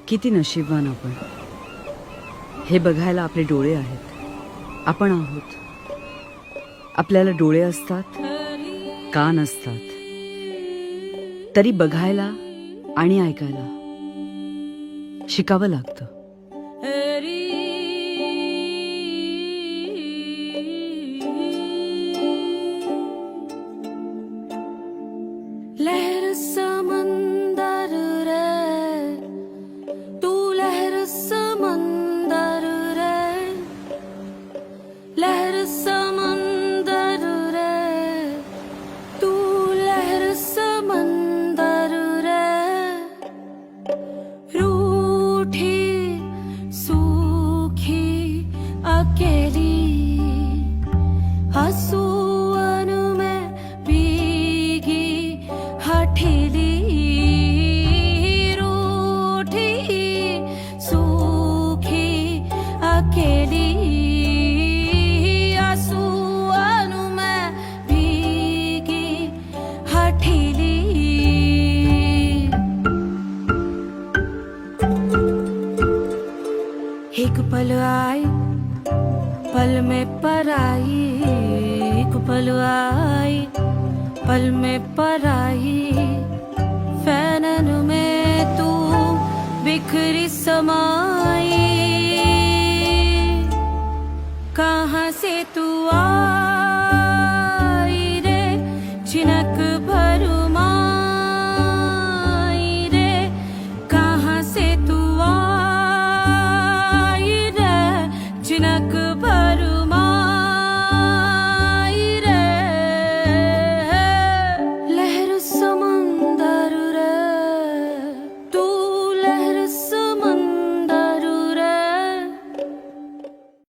किती नशीबवान आपण. हे बघायला आपले डोळे आहेत, आपण आहोत. आपल्याला डोळे असतात, कान असतात, तरी बघायला आणि ऐकायला शिकावं लागतं. लहर समंदर रे तू, लहर समंदर रे, लहर समंदर रे तू, लहर समंदर रे. रूठी सूखी अकेली आंसुओं में भीगी हठीली, रूठी सूखी अकेली आंसुओं में भीगी हठीली. एक पल आई पल में पराई, एक पल आई पल में पराई.